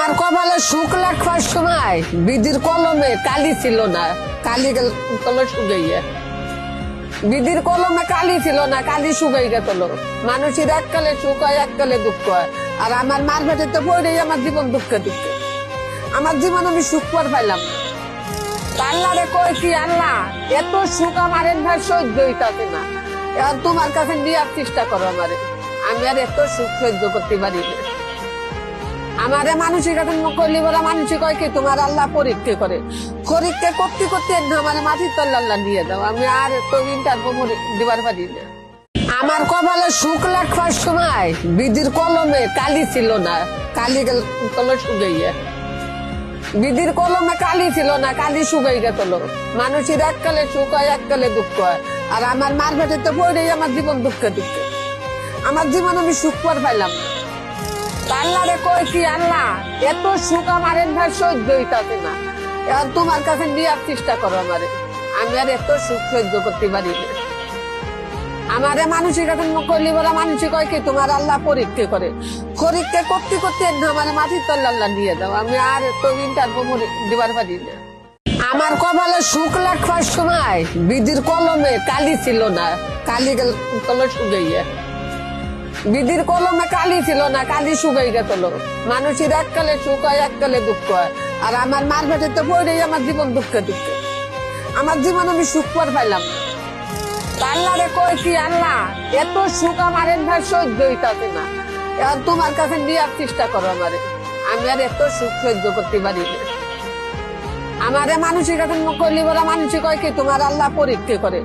আমার কপালে সুখ লেখার সময় বিধির কলমে কালি ছিল না, কালি গেল শুকাইয়া। বিধির কলমে কালি ছিল না, কালি শুকাই গেল। মানুষের এককালে সুখ হয়, এককালে দুঃখ হয়। আর আমার মার পেটে তো পড়েই আমার জীবন দুঃখে দুঃখে। আমার জীবন আমি সুখ পর পাইলাম। আল্লাহরে কই কি, আল্লাহ এত সুখ আমার ভাই সহ্য হইতাছে না, এখন তোমার কাছে নেওয়ার চেষ্টা করো আমারে। আমি আর এত সুখ সহ্য করতে পারি না। আমারে মানুষের কাছে করলি বলা মানুষই কয় কি তোমার আল্লাহ পরীক্ষা করে, পরীক্ষা করতে করতে আমার মাটির তল্লা আল্লাহ দিয়ে দাও। আমি আর তো ইন্টারভিউ দিবার পারি না। আমার কপালে সুখ লেখার সময় বিধির কলমে কালি ছিল না, কালি গেল শুকাইয়া। বিধির কলমে কালি ছিল না, কালি শুকাই গেল। মানুষের এককালে সুখ হয়, এককালে দুঃখ হয়। আর আমার মার পেটে তো পড়েই আমার জীবন দুঃখে দুঃখে। আমার জীবন আমি সুখ পর পাইলাম না। আল্লাহরে কই কি, আল্লাহ এত সুখ আমার ভাই সহ্য হইতাছে না, এখন তোমার কাছে নেওয়ার চেষ্টা করো আমারে। আমি আর এত সুখ সহ্য করতে পারি না। আমারে মানুষের কাছে করলি বলা মানুষই কয় কি তোমার আল্লাহ পরীক্ষা করে, পরীক্ষা করতে করতে আমার মাটির তল্লা আল্লাহ দিয়ে দাও। আমি আর তো ইন্টারভিউ দিবার পারি না। আমার কপালে সুখ লেখার সময় বিধির কলমে কালি ছিল না, কালি গেল শুকাইয়া। বিধির কলমে কালি ছিল না, কালি শুকাই গেল। মানুষের এককালে সুখ হয়, এককালে দুঃখ হয়। আর আমার মার পেটে তো পড়েই আমার জীবন দুঃখে দুঃখে। আমার জীবন আমি সুখ পর পাইলাম না। আল্লাহরে কই কি, আল্লাহ এত সুখ আমার ভাই সহ্য হইতাছে না, এখন তোমার কাছে নেওয়ার চেষ্টা করো আমারে। আমি আর এত সুখ সহ্য করতে পারি না। আমারে মানুষের কাছে করলি বলা মানুষই কয় কি তোমার আল্লাহ পরীক্ষা করে,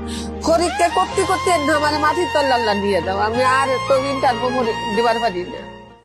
পরীক্ষা করতে করতে আমার মাটির তল্লা আল্লাহ দিয়ে দাও। আমি আর তো ইন্টারভিউ দিবার পারি না।